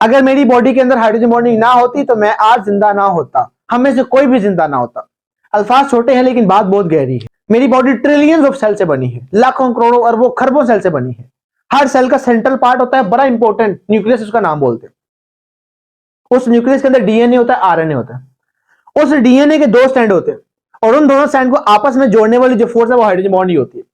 अगर मेरी बॉडी के अंदर हाइड्रोजन बॉन्डिंग ना होती तो मैं आज जिंदा ना होता, हम में से कोई भी जिंदा ना होता। अल्फाज छोटे हैं लेकिन बात बहुत गहरी है। मेरी बॉडी ट्रिलियंस ऑफ सेल से बनी है, लाखों करोड़ों अरबों खरबों सेल से बनी है। हर सेल का सेंट्रल पार्ट होता है बड़ा इंपॉर्टेंट, न्यूक्लियस उसका नाम बोलते हैं। उस न्यूक्लियस के अंदर डीएनए होता है, आरएनए होता है। उस डीएनए के दो स्टैंड होते हैं और उन दोनों स्टैंड को आपस में जोड़ने वाली जो फोर्स है वो हाइड्रोजन बॉन्ड ही होती है।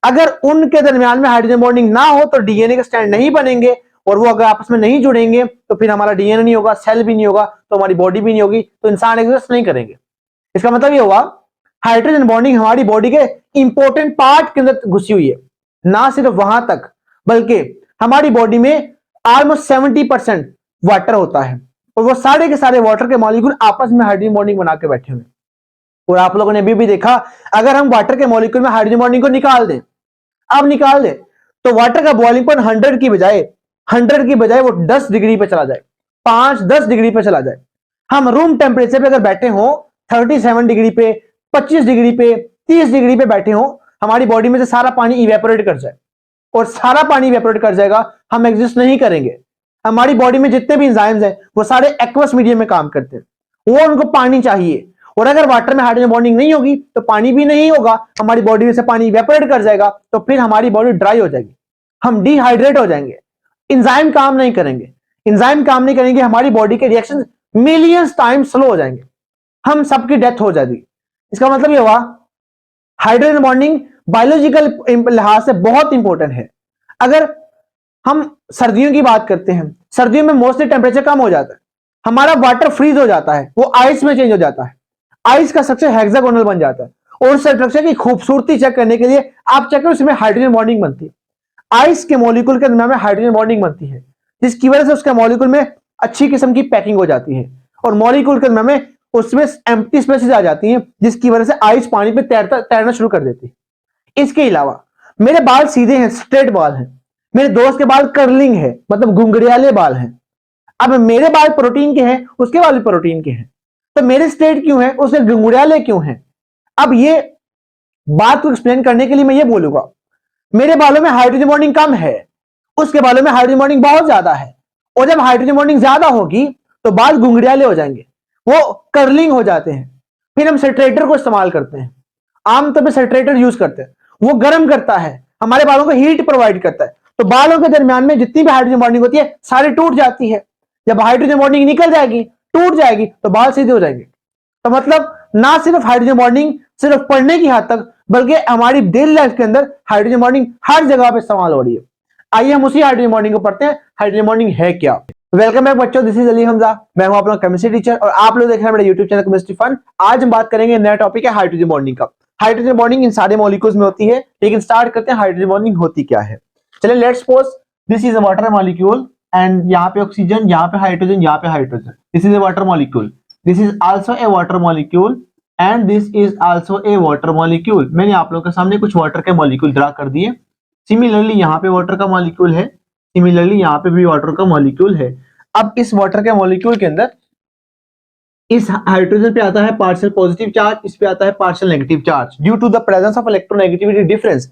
अगर उनके दरमियान में हाइड्रोजन बॉन्डिंग ना हो तो डीएनए के स्टैंड नहीं बनेंगे, और वो अगर आपस में नहीं जुड़ेंगे तो फिर हमारा डीएनए नहीं होगा, सेल भी नहीं होगा, तो हमारी बॉडी भी नहीं होगी, तो इंसान एग्जिस्ट नहीं करेंगे। इसका मतलब ये हुआ हाइड्रोजन बॉन्डिंग हमारी बॉडी के इंपॉर्टेंट पार्ट के अंदर घुसी हुई है। ना सिर्फ वहां तक, बल्कि हमारी बॉडी में ऑलमोस्ट 70% वाटर होता है और वो सारे के सारे वाटर के मॉलिक्यूल आपस में हाइड्रोजन बॉन्डिंग बना के बैठे हुए। और आप लोगों ने अभी भी देखा, अगर हम वाटर के मॉलिक्यूल में हाइड्रोजन बॉन्डिंग को निकाल दें, अब निकाल दे, तो वाटर का बॉइलिंग पॉइंट 100 की बजाय वो 10 डिग्री पे चला जाए, 5-10 डिग्री पे चला जाए। हम रूम टेम्परेचर पे अगर बैठे हो 37 डिग्री पे, 25 डिग्री पे, 30 डिग्री पे बैठे हो, हमारी बॉडी में से सारा पानी इवेपोरेट कर जाए, और सारा पानी इवेपोरेट कर जाएगा, हम एग्जिस्ट नहीं करेंगे। हमारी बॉडी में जितने भी एंजाइम्स हैं वो सारे एक्वस मीडियम में काम करते हैं, वो उनको पानी चाहिए, और अगर वाटर में हाइड्रोजन बॉन्डिंग नहीं होगी तो पानी भी नहीं होगा, हमारी बॉडी में से पानी इवेपोरेट कर जाएगा, तो फिर हमारी बॉडी ड्राई हो जाएगी, हम डिहाइड्रेट हो जाएंगे, एंजाइम काम नहीं करेंगे। एंजाइम काम नहीं करेंगे, हमारी बॉडी के रिएक्शन मिलियंस टाइम स्लो हो जाएंगे, हम सबकी डेथ हो जाएगी। इसका मतलब यह हुआ हाइड्रोजन बॉन्डिंग बायोलॉजिकल लिहाज से बहुत इंपॉर्टेंट है। अगर हम सर्दियों की बात करते हैं, सर्दियों में मोस्टली टेम्परेचर कम हो जाता है, हमारा वाटर फ्रीज हो जाता है, वो आइस में चेंज हो जाता है, आइस का स्ट्रक्चर हेक्सागोनल बन जाता है, और उस स्ट्रक्चर की खूबसूरती चेक करने के लिए आप चेक करो उसमें हाइड्रोजन बॉन्डिंग बनती है। आइस के मॉलिक्यूल के दरमियान में हाइड्रोजन बॉन्डिंग बनती है, जिसकी वजह से उसके मॉलिक्यूल में अच्छी किस्म की पैकिंग हो जाती है, और मॉलिक्यूल के दरमियान में उसमें एम्प्टी स्पेसेस आ जाती हैं, जिसकी वजह से आइस पानी पे तैरना शुरू कर देती है। इसके अलावा मेरे बाल सीधे हैं, स्ट्रेट बाल हैं, मेरे दोस्त के बाल कर्लिंग है, मतलब घुंघरियाले बाल हैं। अब मेरे बाल प्रोटीन के हैं, उसके बाल भी प्रोटीन के हैं, तो मेरे स्ट्रेट क्यों है, उसके घुंघरियाले क्यों हैं? अब ये बात को एक्सप्लेन करने के लिए मैं ये बोलूंगा, मेरे बालों में हाइड्रोजन बॉन्डिंग कम है, उसके बालों में हाइड्रोजन बॉन्डिंग बहुत ज्यादा है, और जब हाइड्रोजन बॉन्डिंग ज्यादा होगी तो बाल घुंघरियाले हो जाएंगे, वो कर्लिंग हो जाते हैं। फिर हम सेट्रेटर को इस्तेमाल करते हैं, आमतौर पर सेट्रेटर यूज करते हैं, वो गर्म करता है, हमारे बालों को हीट प्रोवाइड करता है, तो बालों के दरमियान में जितनी भी हाइड्रोजन बॉन्डिंग होती है सारी टूट जाती है। जब हाइड्रोजन बॉन्डिंग निकल जाएगी, टूट जाएगी, तो बाल सीधे हो जाएंगे। तो मतलब ना सिर्फ हाइड्रोजन बॉन्डिंग सिर्फ पढ़ने की हद तक, बल्कि हमारी डेली लाइफ के अंदर हाइड्रोजन बॉन्डिंग हर जगह पे इस्तेमाल हो रही है। आइए हम उसी हाइड्रोजन बॉन्डिंग को पढ़ते हैं, हाइड्रोजन बॉन्डिंग है क्या। वेलकम बैक बच्चों, दिस इज अली हमजा, मैं हूं अपना केमिस्ट्री टीचर और आप लोग देख रहे हैं मेरा यूट्यूब चैनल केमिस्ट्री फन। आज हम बात करेंगे, नया टॉपिक है हाइड्रोजन बॉन्डिंग का। हाइड्रोजन बॉन्डिंग इन सारे मॉलिक्यूल्स में होती है, लेकिन स्टार्ट करते हैं हाइड्रोजन बॉन्डिंग होती क्या है। चलिए let's suppose this is a water molecule and यहाँ पे ऑक्सीजन, यहाँ पे हाइड्रोजन, यहाँ पे hydrogen. This is a water molecule, this is also A water molecule and this is also A water molecule. मैंने आप लोगों के सामने कुछ वाटर के मॉलिक्यूल ड्रा कर दिए। सिमिलरली यहाँ पे वाटर का मॉलिक्यूल है, सिमिलरली यहाँ पे भी वाटर का मॉलिक्यूल है। अब इस वाटर के मॉलिक्यूल के अंदर इस हाइड्रोजन पे आता है पार्शियल पॉजिटिव चार्ज, इस पे आता है partial negative charge due to the presence of electronegativity difference.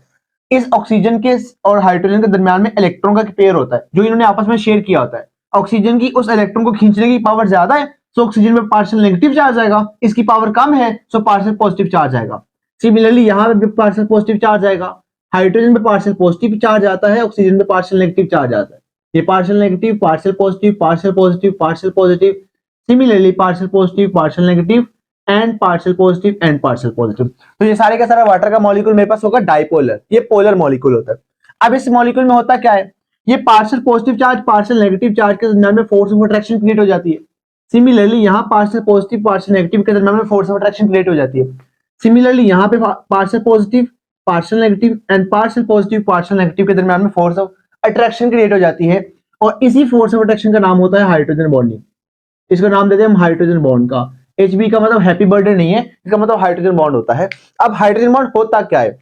इस ऑक्सीजन के और हाइड्रोजन के दरमियान में इलेक्ट्रॉन का पेयर होता है जो इन्होंने आपस में शेयर किया होता है। ऑक्सीजन की उस इलेक्ट्रॉन को खींचने की पावर ज्यादा है, सो ऑक्सीजन में पार्शियल नेगेटिव चार्ज आएगा, इसकी पावर कम है, सो पार्शियल पॉजिटिव चार्ज आएगा। सिमिलरली यहाँ पे भी पार्शियल पॉजिटिव चार्ज आएगा, हाइड्रोजन पे पार्शियल पॉजिटिव चार्ज आता है, ऑक्सीजन पे पार्शियल नेगेटिव चार्ज आता है। ये partial negative, partial positive, partial positive, partial positive, similarly partial positive, partial negative and partial positive and partial positive. तो ये सारे का सारा वाटर का मॉलिक्यूल मेरे पास होगा डाइपोलर, ये पोलर मॉलिक्यूल होता है। अब इस मॉलिक्यूल में होता क्या है, ये partial positive charge partial negative charge के दरमियान में फोर्स ऑफ अट्रैक्शन क्रिएट हो जाती है। सिमिलरली यहाँ पार्शियल पॉजिटिव पार्शियल नेगेटिव के दरमियान में फोर्स ऑफ अट्रैक्शन क्रिएट हो जाती है। सिमिलरली यहाँ पे partial positive partial negative and partial positive partial negative के दरमियान में फोर्स ऑफ अट्रैक्शन क्रिएट हो जाती है, और इसी फोर्स ऑफ अट्रैक्शन का नाम होता है हाइड्रोजन बॉन्डिंग। इसका नाम देते हैं हम हाइड्रोजन बॉन्ड का। HB का मतलब हैप्पी बर्थडे नहीं है, इसका मतलब हाइड्रोजन बॉन्ड होता है। अब हाइड्रोजन बॉन्ड होता क्या है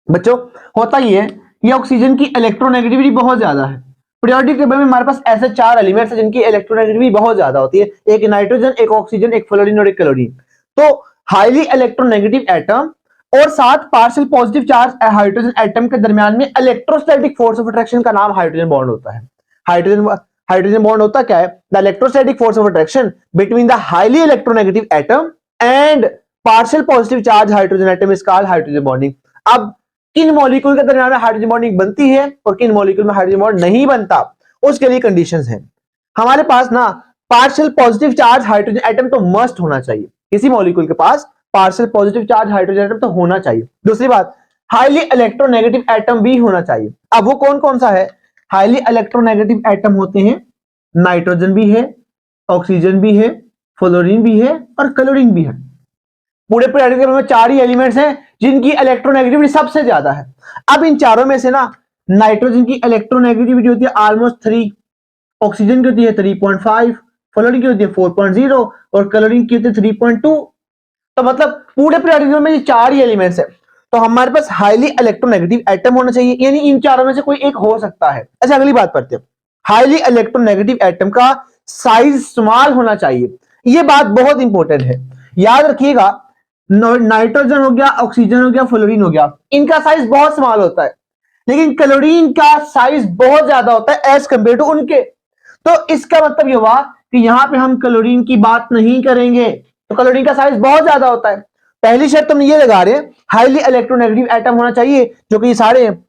बच्चों, होता ये है, ये ऑक्सीजन की इलेक्ट्रोनेगेटिविटी बहुत ज्यादा है। पीरियोडिक टेबल में हमारे पास ऐसे 4 एलिमेंट्स हैं जिनकी इलेक्ट्रोनेगेटिविटी बहुत ज्यादा होती है, एक नाइट्रोजन, एक ऑक्सीजन, एक फ्लोरीन और एक क्लोरीन। तो हाईली इलेक्ट्रोनेगेटिव एटम और साथ partial positive charge hydrogen atom के दरमियान में इलेक्ट्रोस्टैटिक फोर्स ऑफ अट्रैक्शन का नाम हाइड्रोजन बॉन्ड होता है। हाइड्रोजन हाइड्रोजन बॉन्ड होता क्या है? The electrostatic force of attraction between the highly electronegative atom and partial positive charge hydrogen atom is called hydrogen bonding. अब किन मॉलिक्यूल के दरमियान में हाइड्रोजन बॉन्डिंग बनती है और किन मॉलिक्यूल में हाइड्रोजन बॉन्ड नहीं बनता, उसके लिए कंडीशंस हैं। हमारे पास ना partial positive charge hydrogen atom तो मस्ट होना चाहिए, किसी मॉलिक्यूल के पास partial positive charge hydrogen atom तो होना चाहिए। दूसरी बात, हाईली इलेक्ट्रोनेगेटिव एटम भी होना चाहिए। अब वो कौन कौन सा है? हाईली इलेक्ट्रोनेगेटिव एटम होते हैं, नाइट्रोजन भी है, ऑक्सीजन भी है, फ्लोरीन भी है और क्लोरीन भी है। पूरे पीरियोडिक टेबल में 4 ही एलिमेंट्स हैं जिनकी इलेक्ट्रोनेगेटिविटी सबसे ज्यादा है। अब इन चारों में से ना नाइट्रोजन की इलेक्ट्रोनेगेटिविटी होती है ऑलमोस्ट 3, ऑक्सीजन की होती है 3.5, फ्लोरीन की होती है 4.0 और क्लोरीन की होती है 3.2। तो मतलब पूरे पीरियोडिक टेबल में ये 4 ही एलिमेंट्स है, तो हमारे पास हाईली इलेक्ट्रोनेगेटिव एटम होना चाहिए, यानी इन चारों में से कोई एक हो सकता है। अच्छा अगली बात पढ़ते हैं। हाईली इलेक्ट्रोनेगेटिव एटम का साइज स्मॉल होना चाहिए, यह बात बहुत इंपॉर्टेंट है, याद रखिएगा। नाइट्रोजन हो गया, ऑक्सीजन हो गया, फ्लोरीन हो गया, इनका साइज बहुत स्मॉल होता है, लेकिन क्लोरीन का साइज बहुत ज्यादा होता है एज कंपेयर टू उनके। तो इसका मतलब यह हुआ कि यहां पे हम क्लोरीन की बात नहीं करेंगे, तो क्लोरीन का साइज बहुत ज्यादा होता है। पहली शर्त तुम ये लगा रहे हाईली इलेक्ट्रोनेगेटिव एटम होना चाहिए, जो कि ये सारे हैं।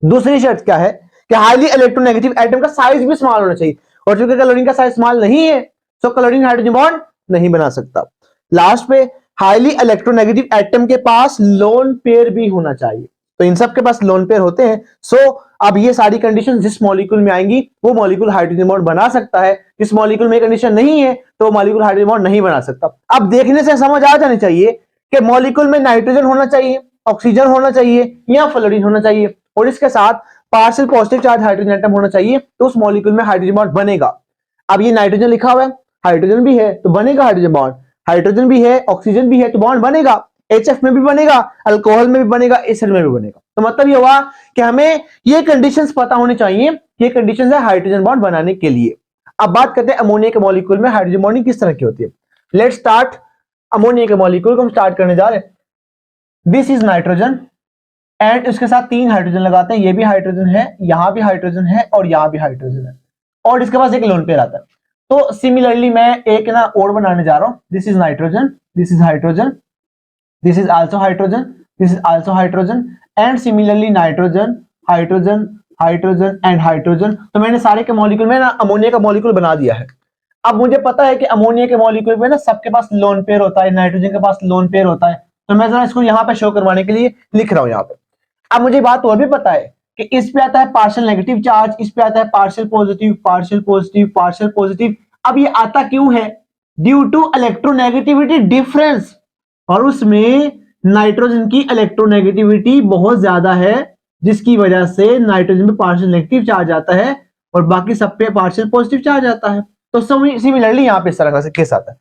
दूसरी शर्त क्या है कि हाईली इलेक्ट्रोनेगेटिव एटम का साइज भी स्मॉल होना चाहिए, और चूंकि क्लोरीन का साइज स्मॉल नहीं है तो क्लोरीन हाइड्रोजन बॉन्ड नहीं बना सकता। लास्ट पे हाईली इलेक्ट्रोनेगेटिव एटम के पास लोन पेयर भी होना चाहिए, तो इन सब के पास लोन पेयर होते हैं। सो अब ये सारी कंडीशन जिस मॉलिक्यूल में आएंगी वो मॉलिक्यूल हाइड्रोजन बॉन्ड बना सकता है, जिस मॉलिक्यूल में कंडीशन नहीं है तो मॉलिक्यूल हाइड्रोजन बॉन्ड नहीं बना सकता। अब देखने से समझ आ जानी चाहिए कि मॉलिक्यूल में नाइट्रोजन होना चाहिए, ऑक्सीजन होना चाहिए या फ्लोरीन होना चाहिए, और इसके साथ partial positive charge hydrogen atom होना चाहिए, तो उस मॉलिक्यूल में हाइड्रोजन बॉन्ड बनेगा। अब ये नाइट्रोजन लिखा हुआ है, हाइड्रोजन भी है तो बनेगा हाइड्रोजन बॉन्ड, हाइड्रोजन भी है, ऑक्सीजन भी है तो बॉन्ड बनेगा, HF में भी बनेगा, अल्कोहल में भी बनेगा, एसिड में भी बनेगा। तो मतलब ये हुआ कि हमें ये कंडीशंस पता होनी चाहिए, ये कंडीशंस है हाइड्रोजन बॉन्ड बनाने के लिए। अब बात करते हैं अमोनिया के मॉलिक्यूल में हाइड्रोजन बॉन्डिंग किस तरह की होती है। Let's start. अमोनिया के मॉलिक्यूल को हम स्टार्ट करने जा रहे हैं। दिस इज नाइट्रोजन एंड इसके साथ 3 हाइड्रोजन लगाते हैं, ये भी हाइड्रोजन है, यहां भी हाइड्रोजन है और यहां भी हाइड्रोजन है, और इसके पास एक लोन पेयर आता है। तो सिमिलरली मैं एक ना और बनाने जा रहा हूं। This is nitrogen, this is hydrogen, this is also hydrogen, this is also hydrogen and similarly nitrogen, hydrogen, hydrogen and hydrogen. तो मैंने सारे के मॉलिक्यूल में ना अमोनिया का मॉलिक्यूल बना दिया है। अब मुझे पता है कि अमोनिया के मॉलिक्यूल में ना सबके पास लोन पेयर होता है, नाइट्रोजन के पास लोन पेयर होता है, तो मैं जरा इसको यहाँ पे शो करवाने के लिए लिख रहा हूं यहाँ पे। अब मुझे बात और भी पता है कि इस पे आता है पार्शियल नेगेटिव चार्ज, इस पे आता है partial positive, partial positive, partial positive. अब ये आता क्यों है? ड्यू टू इलेक्ट्रोनेगेटिविटी डिफरेंस, और उसमें नाइट्रोजन की इलेक्ट्रोनेगेटिविटी बहुत ज्यादा है, जिसकी वजह से नाइट्रोजन पे पार्शियल नेगेटिव चार्ज आता है और बाकी सब पे पार्शियल पॉजिटिव चार्ज आता है। तो सिमिलरली यहाँ पे इस तरह से केस आता है।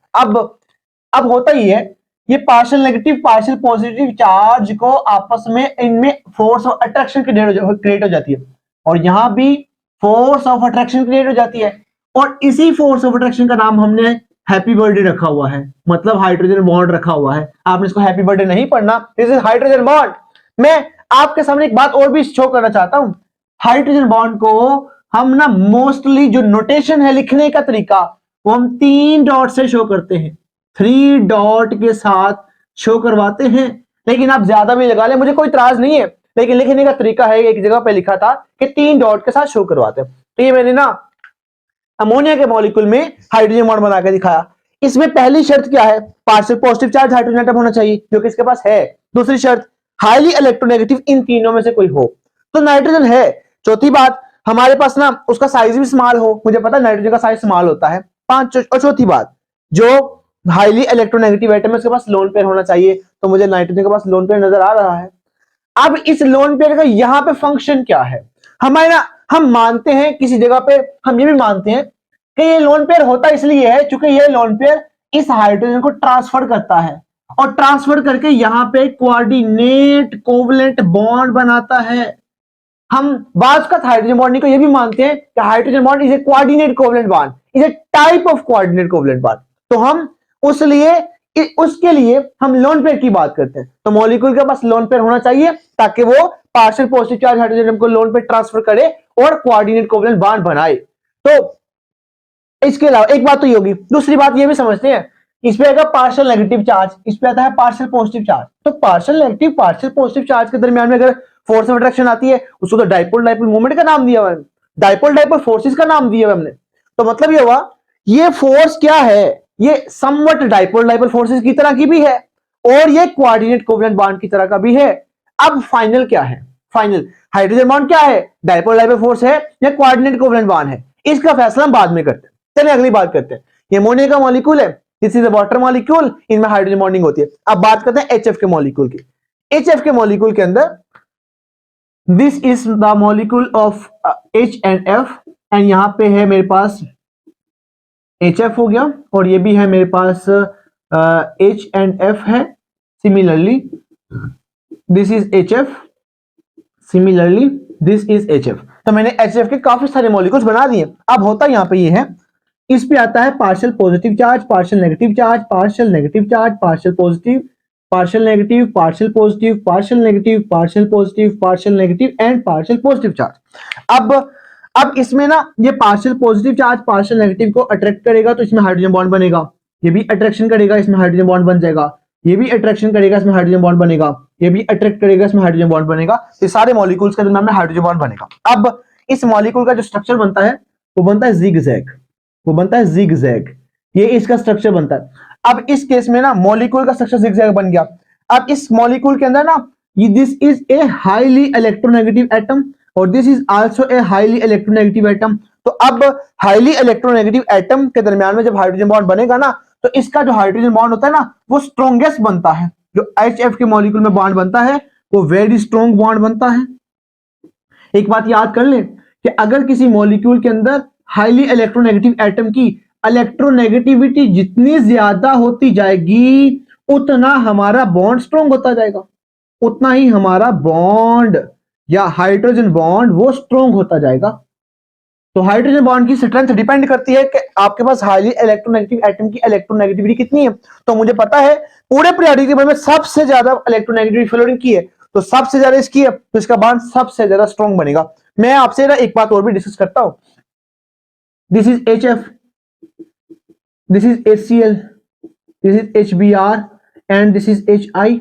अब होता ही है, ये partial negative partial positive charge को आपस में इनमें फोर्स ऑफ अट्रैक्शन क्रिएट हो जाती है, और यहां भी फोर्स ऑफ अट्रैक्शन क्रिएट हो जाती है, और इसी फोर्स ऑफ अट्रैक्शन का नाम हमने हैप्पी बर्थडे रखा हुआ है, मतलब हाइड्रोजन बॉन्ड रखा हुआ है। आपने इसको हैप्पी बर्थडे नहीं पढ़ना, दिस इज हाइड्रोजन बॉन्ड। मैं आपके सामने एक बात और भी शो करना चाहता हूं। हाइड्रोजन बॉन्ड को हम ना मोस्टली जो नोटेशन है लिखने का तरीका, वो हम 3 डॉट से शो करते हैं, 3 डॉट के साथ शो करवाते हैं। लेकिन आप ज्यादा भी लगा ले, मुझे कोई इतराज नहीं है, लेकिन लिखने का तरीका है, एक जगह पे लिखा था कि 3 डॉट के साथ शो करवाते हैं। तो ये मैंने ना अमोनिया के मॉलिक्यूल में हाइड्रोजन बॉन्ड बना के दिखाया। इसमें पहली शर्त क्या है? Partial positive charge hydrogen atom होना चाहिए, जो कि इसके पास है। दूसरी शर्त हाईली इलेक्ट्रोनेगेटिव, इन तीनों में से कोई हो, तो नाइट्रोजन है। चौथी बात, हमारे पास ना उसका साइज भी स्मॉल हो, मुझे पता है नाइट्रोजन का साइज स्मॉल होता है। और चौथी बात, जो हाईली इलेक्ट्रोनेगेटिव एटम है उसके पास लोन पेयर होना चाहिए, तो मुझे नाइट्रोजन के पास लोन पेयर नजर आ रहा है। अब इस लोन पेयर का यहां पे फंक्शन क्या है? हमारे ना हम मानते हैं किसी जगह पे, हम ये भी मानते हैं कि ये लोन पेयर होता इसलिए है क्योंकि ये लोन पेयर इस हाइड्रोजन को ट्रांसफर करता है, और ट्रांसफर करके यहां पे कोऑर्डिनेट कोवलेंट बॉन्ड बनाता है। हम बात का हाइड्रोजन बॉन्ड को ये भी मानते हैं कि hydrogen bond is a coordinate covalent bond, is a type of coordinate covalent bond. तो हम उसके लिए हम लोन पेयर की बात करते हैं। तो मॉलिक्यूल के पास लोन पेयर होना चाहिए ताकि वो पार्शियल पॉजिटिव चार्ज हाइड्रोजन को लोन पेयर ट्रांसफर करे और कोऑर्डिनेट कोवलेंट बॉन्ड बनाए। तो इसके अलावा एक बात तो ये होगी, दूसरी बात ये भी समझते हैं, इस पे आएगा पार्शियल नेगेटिव चार्ज, इस पे आता है पार्शियल पॉजिटिव चार्ज। तो partial negative partial positive charge के दरमियान में अगर फोर्स ऑफ अट्रैक्शन आती है, उसको तो डाइपोल डाइपोल मोमेंट का नाम दिया हुआ है, डाइपोल डाइपोल फोर्सेस का नाम दिया हुआ हमने। तो मतलब ये हुआ, ये फोर्स क्या है, ये समवट डाइपोल डाइपोल फोर्सेस की तरह की भी है और ये कोऑर्डिनेट कोवेलेंट बॉन्ड की तरह का भी है। अब फाइनल क्या है, फाइनल हाइड्रोजन बॉन्ड क्या है, डाइपोल डाइपोल फोर्स है या कोऑर्डिनेट कोवेलेंट बॉन्ड है, इसका फैसला हम बाद में करते हैं। चलिए अगली बात करते हैं। ये अमोनिया का मॉलिक्यूल है, this is a water molecule, इनमें हाइड्रोजन बॉन्डिंग होती है। अब बात करते हैं एचएफ के मॉलिक्यूल की। एचएफ के मॉलिक्यूल के अंदर this is the molecule of H and F, and यहां पे है मेरे पास HF हो गया और ये भी है मेरे पास H एंड F है। Similarly this is HF, similarly this is HF। तो मैंने HF के काफी सारे मॉलिक्यूल्स बना दिए। अब होता यहां पे ये है, इस पे आता है partial positive charge, partial negative charge, partial negative charge, partial positive, partial negative, partial positive, partial negative, partial positive, partial negative and partial positive charge. अब इसमें ना ये partial positive charge partial negative को अट्रैक्ट करेगा तो इसमें hydrogen bond बनेगा, ये भी अट्रैक्शन करेगा, इसमें हाइड्रोजन बॉन्ड बन जाएगा, ये भी अट्रैक्शन करेगा, इसमें हाइड्रोजन बॉन्ड बनेगा, ये भी अट्रैक्ट करेगा, इसमें हाइड्रोजन बॉन्ड बनेगा। ये सारे मॉलिक्यूल्स के दरमियान में हाइड्रोजन बॉन्ड बनेगा। अब इस मॉलिक्यूल का जो स्ट्रक्चर बनता है वो बनता है जिगजैग, वो बनता है जिगजैग, ये इसका स्ट्रक्चर बनता है। अब इस केस में ना मॉलिक्यूल का स्ट्रक्चर जिगजैग बन गया। अब इस मॉलिक्यूल के अंदर ना this is a highly electronegative atom और this is also a highly electronegative atom. तो अब हाईली इलेक्ट्रोनेगेटिव एटम के दरमियान में जब हाइड्रोजन बॉन्ड बनेगा ना तो इसका जो हाइड्रोजन बॉन्ड होता है ना वो स्ट्रॉन्गेस्ट बनता है। जो HF के मॉलिक्यूल में बॉन्ड बनता है वो वेरी स्ट्रॉन्ग बॉन्ड बनता है। एक बात याद कर लें कि अगर किसी मॉलिक्यूल के अंदर हाईली इलेक्ट्रोनेगेटिव एटम की इलेक्ट्रोनेगेटिविटी जितनी ज्यादा होती जाएगी उतना हमारा बॉन्ड स्ट्रॉन्ग होता जाएगा, उतना ही हमारा बॉन्ड या हाइड्रोजन बॉन्ड वो स्ट्रॉन्ग होता जाएगा। तो हाइड्रोजन बॉन्ड की स्ट्रेंथ डिपेंड करती है कि आपके पास हाईली इलेक्ट्रोनेगेटिव एटम की इलेक्ट्रोनेगेटिविटी कितनी है। तो मुझे पता है पूरे पीरियोडिक टेबल में सबसे ज्यादा इलेक्ट्रोनेगेटिविटी फ्लोरीन की है, तो सबसे ज्यादा इसकी है, तो इसका बॉन्ड सबसे ज्यादा स्ट्रॉन्ग बनेगा। मैं आपसे ना एक बात और भी डिस्कस करता हूं। This is HF, this is HCl, this is HBr and this is HI।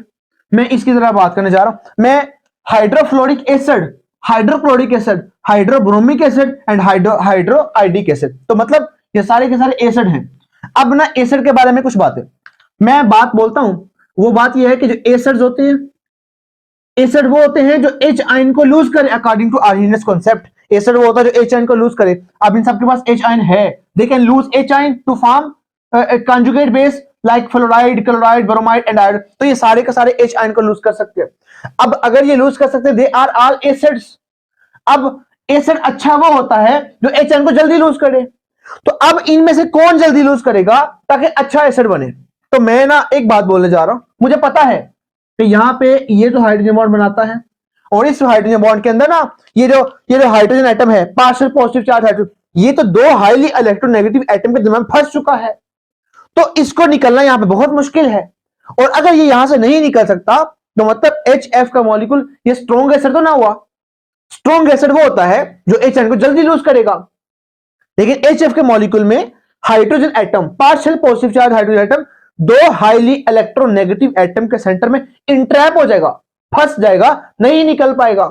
मैं इसकी तरह बात करने जा रहा हूं। मैं hydrofluoric acid, hydrochloric acid, hydrobromic acid and hydroiodic acid, तो मतलब ये सारे के सारे एसिड हैं। अब ना एसिड के बारे में कुछ बातें मैं बात बोलता हूं, वो बात ये है कि जो एसिड्स होते हैं, एसिड वो होते हैं जो H आयन को लूज करे according to Arrhenius concept. Acid वो होता है जो H आयन को लूज करे। अब इन सबके पास H आयन है, they can lose H ion to form conjugate base like fluoride, chloride, bromide and iodide. तो ये सारे के सारे H आयन को लूज कर सकते हैं। अब अगर ये लूज कर सकते हैं, दे आर ऑल एसिड्स। अब एसिड अच्छा वो होता है जो H आयन को जल्दी लूज करे। तो अब इनमें से कौन जल्दी लूज करेगा ताकि अच्छा एसिड बने? तो मैं ना एक बात बोलने जा रहा हूं। मुझे पता है कि यहां पे ये जो हाइड्रोजन बॉन्ड बनाता है और इस हाइड्रोजन बॉन्ड के अंदर ना ये जो हाइड्रोजन एटम है, पार्शियल पॉजिटिव चार्ज हाइड्रोजन, ये तो दो हाईली इलेक्ट्रोनेगेटिव एटम के दरमियान फंस चुका है, तो इसको निकलना यहां पे बहुत मुश्किल है। और अगर ये यहां से नहीं निकल सकता तो मतलब HF का मॉलिक्यूल ये स्ट्रॉन्ग एसिड तो ना हुआ। स्ट्रॉन्ग एसिड वो होता है जो H आयन को जल्दी लूज करेगा, लेकिन HF के मॉलिक्यूल में hydrogen atom, partial positive charge hydrogen atom, दो हाईली इलेक्ट्रोनेगेटिव एटम के सेंटर में इंट्रैप हो जाएगा, फंस जाएगा, नहीं निकल पाएगा।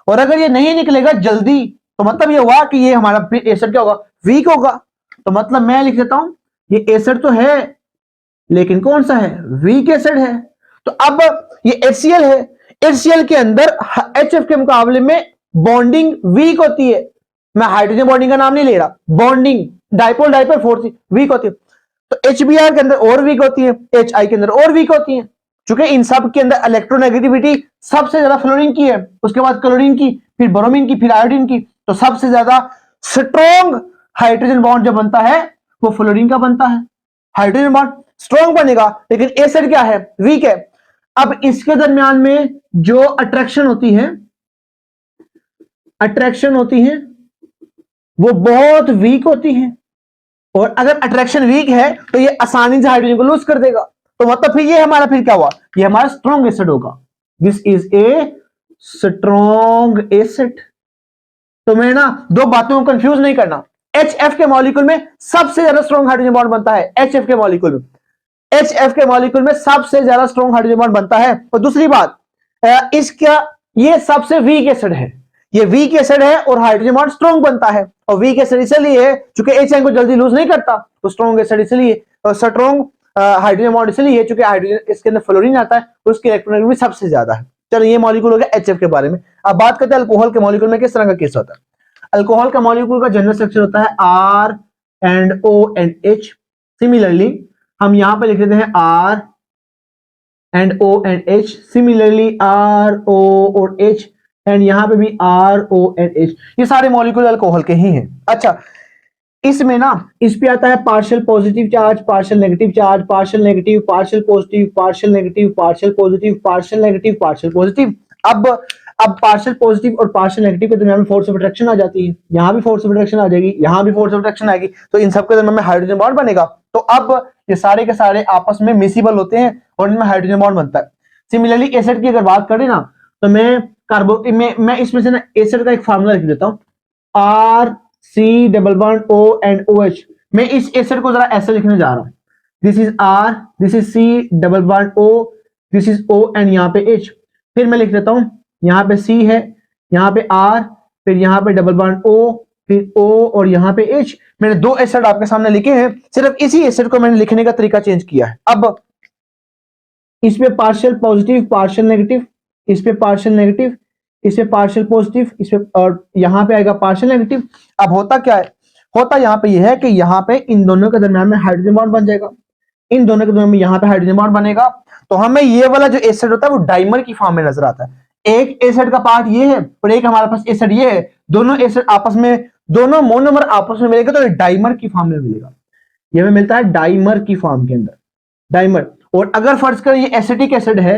और अगर ये नहीं निकलेगा जल्दी तो मतलब ये हुआ कि ये हमारा एसिड क्या होगा, वीक होगा। तो मतलब मैं लिख देता हूं ये एसिड तो है लेकिन कौन सा है, वीक एसिड है। तो अब ये HCl है, HCl के अंदर HF के मुकाबले में बॉन्डिंग वीक होती है। मैं हाइड्रोजन बॉन्डिंग का नाम नहीं ले रहा, bonding dipole dipole force week होती है। तो HBr के अंदर और वीक होती है, HI के अंदर और वीक होती है। चूंकि इन सब के अंदर इलेक्ट्रोनेगेटिविटी सबसे ज्यादा फ्लोरीन की है, उसके बाद क्लोरीन की, फिर ब्रोमीन की, फिर आयोडीन की, तो सबसे ज्यादा स्ट्रॉन्ग हाइड्रोजन बॉन्ड जो बनता है वो फ्लोरीन का बनता है। हाइड्रोजन बॉन्ड स्ट्रॉन्ग बनेगा लेकिन एसिड क्या है, वीक है। अब इसके दरमियान में जो अट्रैक्शन होती है, अट्रैक्शन होती है वो बहुत वीक होती है। और अगर अट्रैक्शन वीक है तो ये आसानी से हाइड्रोजन को लूज कर देगा। तो मतलब फिर ये हमारा फिर क्या हुआ, ये हमारा स्ट्रॉन्ग एसिड होगा। This is a strong acid. तो मैं ना दो बातों को कंफ्यूज नहीं करना। HF के मॉलिक्यूल में सबसे ज्यादा स्ट्रॉन्ग हाइड्रोजन बॉन्ड बनता है। HF के मॉलिक्यूल में, HF के मॉलिक्यूल में सबसे ज्यादा स्ट्रॉन्ग हाइड्रोजन बॉन्ड बनता है। और दूसरी बात, इसका ये सबसे वीक एसिड है, ये वीक एसिड है और हाइड्रोजन बॉन्ड स्ट्रॉन्ग बनता है। और वीक एसिड इसलिए है क्योंकि H को जल्दी लूज नहीं करता, तो स्ट्रॉन्ग एसिड इसलिए, और स्ट्रॉन्ग हाइड्रोजन बॉन्ड इसलिए क्योंकि हाइड्रोजन इसके अंदर फ्लोरीन आता है, उसकी इलेक्ट्रॉन भी सबसे ज्यादा है। चलो ये मॉलिक्यूल हो गया HF के बारे में। अब बात करते हैं अल्कोहल के मॉलिक्यूल में किस तरह का केस होता है। अल्कोहल का मॉलिक्यूल का जनरल स्ट्रक्चर होता है R and O and H। Similarly हम यहां पे लिख देते हैं R and O and H, similarly R O और H, एंड यहां पे भी R O and H। ये सारे मॉलिक्यूल अल्कोहल के ही हैं। अच्छा, इसमें ना इस पे आता है partial positive charge, partial negative charge, partial negative, partial positive, partial negative, partial positive, partial negative, partial positive. अब पार्शियल पॉजिटिव और पार्शियल नेगेटिव के दरमियान में फोर्स ऑफ अट्रैक्शन आ जाती है, यहां भी फोर्स ऑफ अट्रैक्शन आ जाएगी, यहां भी फोर्स ऑफ अट्रैक्शन आएगी, तो इन सबके दरमियान में हाइड्रोजन बॉन्ड बनेगा। तो अब ये सारे के सारे आपस में मिसिबल होते हैं और इनमें हाइड्रोजन बॉन्ड बनता है। सिमिलरली एसिड की अगर बात करें ना, तो मैं इसमें से ना एसिड का एक फार्मूला लिख देता हूं, R C double bond O and OH। मैं इस एसिड को जरा ऐसे लिखने जा रहा हूं, this is R, this is C double bond O, this is O and यहाँ पे H। फिर मैं लिख देता हूं, यहाँ पे C है, यहाँ पे R, फिर यहाँ पे डबल बॉन्ड O, फिर O और यहाँ पे H। मैंने दो एसिड आपके सामने लिखे हैं, सिर्फ इसी एसिड को मैंने लिखने का तरीका चेंज किया है। अब इस पे पार्शियल पॉजिटिव, पार्शियल नेगेटिव, इस पे पार्शियल नेगेटिव, इस पे पार्शियल पॉजिटिव, इस पे, और यहाँ पे आएगा पार्शियल नेगेटिव। अब होता क्या है, होता यहाँ पे ये है कि यहाँ पे इन दोनों के दरमियान में हाइड्रोजन बॉन्ड बन जाएगा, इन दोनों के दरमियान में यहाँ पे हाइड्रोजन बॉन्ड बनेगा। तो हमें ये वाला जो एसिड होता है वो डाइमर की फॉर्म में नजर आता है। एक एसिड का पार्ट ये है और एक हमारे पास एसिड ये है, दोनों एसिड आपस में, दोनों मोनोमर आपस में मिलेगा तो डाइमर की फॉर्म में मिलेगा। ये हमें मिलता है डाइमर की फॉर्म के अंदर, डाइमर। और अगर फर्ज कर ये एसिटिक एसिड है,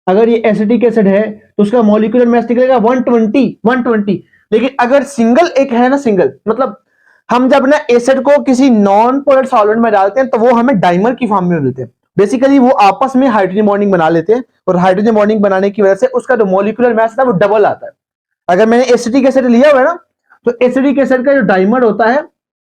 अगर ये एसिटिक एसिड है तो उसका मॉलिक्यूलर मास निकलेगा 120। लेकिन अगर सिंगल एक है ना, सिंगल मतलब हम जब ना एसिड को किसी नॉन पोलर सॉल्वेंट में डालते हैं तो वो हमें डाइमर की फॉर्म में मिलते हैं। बेसिकली वो आपस में हाइड्रोजन बॉन्डिंग बना लेते हैं और हाइड्रोजन बॉन्डिंग बनाने की वजह से उसका जो मॉलिक्यूलर मास है वो डबल आता है। अगर मैंने एसिटिक एसिड लिया हुआ है ना, तो एसिटिक एसिड का जो डाइमर होता है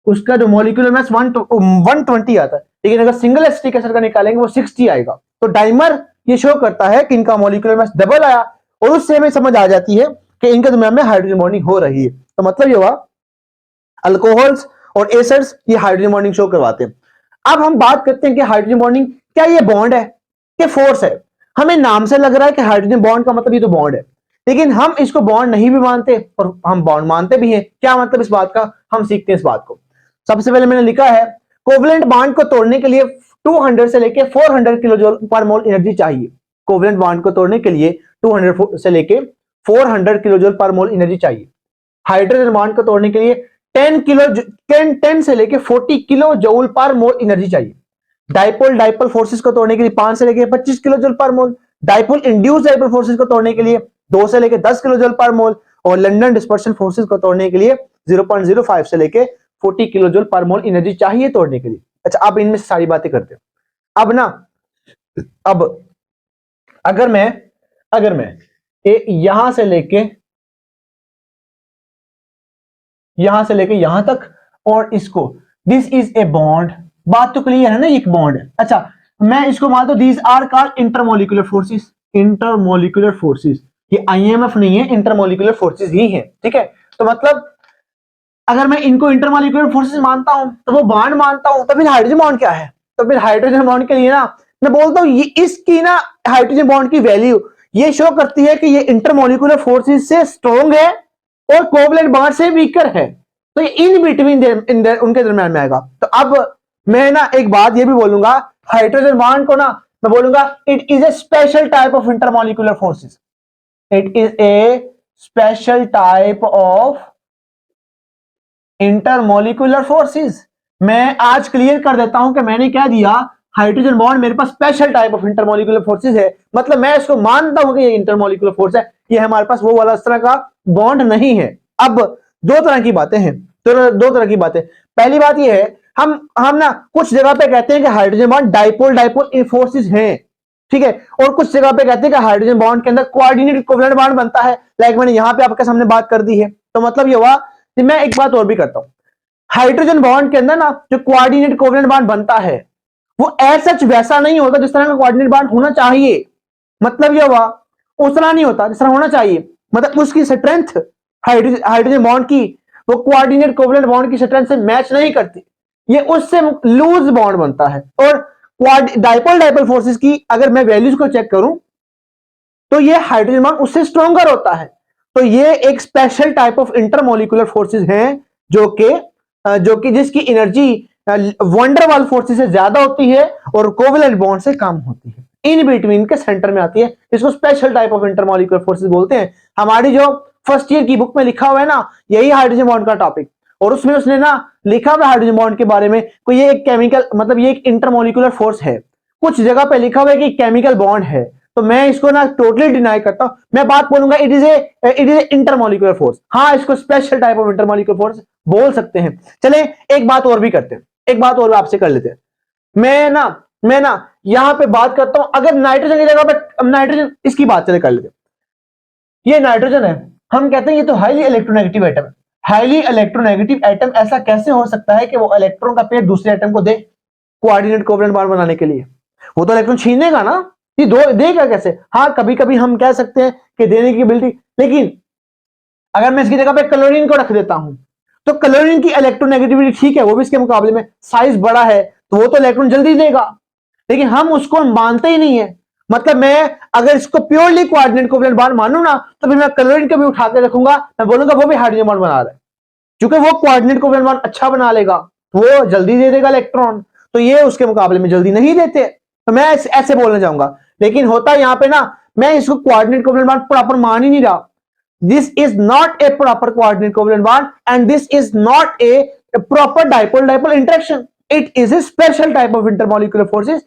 उसका जो मॉलिक्यूलर मास 120 आता है, लेकिन अगर सिंगल एसिटिक एसिड का निकालेंगे वो 60 आएगा। तो डाइमर ये शो करता है कि इनका मॉलिक्यूलर मास डबल आया, और उससे हमें समझ आ जाती है कि इनके दरमियान में हाइड्रोजन बॉन्डिंग हो रही है। तो मतलब ये हुआ अल्कोहल्स और एसिड्स ये हाइड्रोजन बॉन्डिंग शो करवाते हैं। अब हम बात करते हैं कि हाइड्रोजन बॉन्डिंग क्या ये बॉन्ड है कि फोर्स है। हमें नाम से लग रहा है कि हाइड्रोजन बॉन्ड का मतलब ये तो बॉन्ड है, लेकिन हम इसको बॉन्ड नहीं भी मानते और हम बॉन्ड मानते भी हैं। क्या मतलब इस बात का, हम सीखते हैं इस बात को। सबसे पहले मैंने लिखा है कोवलेंट बॉन्ड को तोड़ने के लिए 200 से लेके 400 किलो जूल पर मोल एनर्जी चाहिए। कोवलेंट बॉन्ड को तोड़ने के लिए 200 से लेके 400 किलो जूल पर मोल एनर्जी चाहिए। हाइड्रोजन बॉन्ड को तोड़ने के लिए 10 से लेके 40 किलो जूल पर मोल एनर्जी चाहिए। डाइपोल फोर्सेस को तोड़ने के लिए 5 से लेके 25 किलो जूल पर मोल। डाइपोल इंड्यूस डाइपोल फोर्सेस को तोड़ने के लिए 2 से लेके 10 किलो जूल पर मोल। और लंदन डिस्पर्शन फोर्सेस को तोड़ने के लिए 0.05 से लेके 40 किलो जूल पर मोल एनर्जी चाहिए तोड़ने के लिए। अच्छा, अब इनमें सारी बातें करते हैं। अब ना, अब अगर मैं यहां से लेके यहां तक और इसको, दिस इज ए बॉन्ड, बात तो क्लियर है ना, एक बॉन्ड है। अच्छा, मैं इसको मान दो these are called intermolecular forces. Intermolecular forces, ये आईएमएफ नहीं है, इंटरमोलिकुलर फोर्सेस ही है, ठीक है। तो मतलब अगर मैं इनको इंटरमोलिकुलर फोर्सेस मानता हूं तो वो बॉन्ड मानता हूं, तो फिर हाइड्रोजन बॉन्ड क्या है? तो फिर हाइड्रोजन बॉन्ड के लिए ना मैं बोलता हूं ये इसकी ना हाइड्रोजन बॉन्ड की वैल्यू ये शो करती है कि ये इंटरमोलिकुलर फोर्सेस से स्ट्रॉन्ग है और कोवलेंट बॉन्ड से वीकर है। तो ये इन बिटवीन उनके दरमियान में आएगा। तो अब मैं ना एक बात ये भी बोलूंगा, हाइड्रोजन बॉन्ड को ना मैं बोलूंगा it is A special type of intermolecular forces. It is A special type of intermolecular forces. मैं आज क्लियर कर देता हूं कि मैंने क्या दिया, हाइड्रोजन बॉन्ड मेरे पास special type of intermolecular forces है। मतलब मैं इसको मानता हूं कि ये इंटरमोलिकुलर फोर्स है, ये हमारे पास वो वाला इस तरह का बॉन्ड नहीं है। अब दो तरह की बातें हैं, तो दो तरह की बातें। पहली बात ये है, हम ना कुछ जगह पे कहते हैं कि हाइड्रोजन बॉन्ड डाइपोल फोर्सेस हैं, ठीक है, और कुछ जगह पे कहते हैं कि हाइड्रोजन बॉन्ड के अंदर कोऑर्डिनेटेड कोवलेंट बॉन्ड बनता है। लाइक मैंने यहां पे आपके सामने बात कर दी है। तो मतलब ये हुआ, मैं एक बात और भी करता हूं, हाइड्रोजन बॉन्ड के अंदर ना जो कोऑर्डिनेट कोवेलेंट बॉन्ड बनता है वो एज सच वैसा नहीं होता जिस तरह का कोऑर्डिनेट बॉन्ड होना चाहिए। मतलब ये हुआ उतना नहीं होता जिस तरह होना चाहिए, मतलब उसकी स्ट्रेंथ हाइड्रोजन बॉन्ड की वो कोऑर्डिनेट कोवेलेंट बॉन्ड की स्ट्रेंथ से मैच नहीं करती, ये उससे लूज बॉन्ड बनता है। और डाइपोल डाइपोल फोर्सेस की अगर मैं वैल्यूज को चेक करूं तो ये हाइड्रोजन बॉन्ड उससे स्ट्रॉन्गर होता है। तो ये एक special type of intermolecular forces हैं जो कि जिसकी एनर्जी वंडरवाल फोर्सेस से ज्यादा होती है और कोवेलेंट बॉन्ड से कम होती है, इन बिटवीन के सेंटर में आती है। इसको special type of intermolecular forces बोलते हैं। हमारी जो फर्स्ट ईयर की बुक में लिखा हुआ है ना, यही हाइड्रोजन बॉन्ड का टॉपिक, और उसमें उसने ना लिखा हुआ हाइड्रोजन बॉन्ड के बारे में कोई ये एक केमिकल, मतलब ये एक इंटरमोलिकुलर फोर्स है। कुछ जगह पे लिखा हुआ है कि केमिकल बॉन्ड है, तो मैं इसको ना टोटली डिनाई करता हूं। मैं बात बोलूंगा it is A intermolecular force. हाँ, इसको special type of intermolecular force बोल सकते हैं। चले एक बात और भी करते हैं, एक बात और आपसे कर लेते हैं। मैं ना यहां पे बात करता हूं, अगर नाइट्रोजन की जगह पे नाइट्रोजन, इसकी बात चले कर लेते हैं। ये नाइट्रोजन है, हम कहते हैं ये तो हाईली इलेक्ट्रोनेगेटिव एटम है। हाईली इलेक्ट्रोनेगेटिव एटम ऐसा कैसे हो सकता है कि वो इलेक्ट्रॉन का पेयर दूसरे एटम को दे कोऑर्डिनेट कोवेलेंट बॉन्ड बनाने के लिए? वो तो इलेक्ट्रॉन छीनेगा ना, ये देगा कैसे? हाँ, कभी कभी हम कह सकते हैं कि देने की एबिलिटी, लेकिन अगर मैं इसकी जगह पे क्लोरीन को रख देता हूं तो क्लोरीन की इलेक्ट्रोनेगेटिविटी ठीक है, वो भी इसके मुकाबले में साइज बड़ा है तो वो तो इलेक्ट्रॉन जल्दी देगा, लेकिन हम उसको मानते ही नहीं है। मतलब मैं अगर इसको प्योरली कोऑर्डिनेट कोवेलेंट बॉन्ड मानूं ना, तो फिर मैं क्लोरीन को भी उठा के रखूंगा, मैं बोलूंगा वो भी हाइड्रोजन बॉन्ड बना रहा है, क्योंकि वो कोऑर्डिनेट कोवेलेंट बॉन्ड अच्छा बना लेगा, वो जल्दी दे देगा इलेक्ट्रॉन, तो ये उसके मुकाबले में जल्दी नहीं देते। तो मैं ऐसे बोलना चाहूंगा, लेकिन होता यहां पे ना, मैं इसको कोऑर्डिनेट कोवेलेंट बॉन्ड प्रॉपर मान ही नहीं रहा। This is not a proper coordinate covalent bond and this is not a proper dipole-dipole interaction. It is a special type of intermolecular forces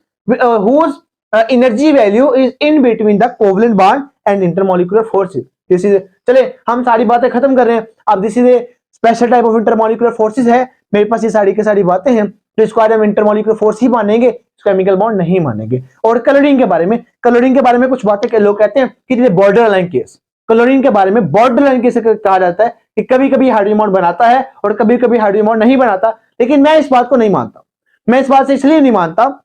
whose energy value is in between the covalent bond and intermolecular forces. This is चले हम सारी बातें खत्म कर रहे हैं। अब this is a special type of intermolecular forces है, मेरे पास ये सारी की सारी बातें हैं, तो इसको आज हम इंटरमोलिकुलर फोर्स ही मानेंगे, केमिकल बॉन्ड नहीं मानेंगे। और कलरिंग के बारे में कुछ बातें लोग कहते हैं कि बॉर्डर लाइन केस, क्लोरीन के बारे में बॉर्डर लाइन कैसे कहा जाता है कि कभी कभी हाइड्रोजन बॉन्ड बनाता है और कभी कभी हाइड्रोजन बॉन्ड नहीं बनाता, लेकिन मैं इस बात को नहीं मानता। मैं इस बात से इसलिए नहीं मानता,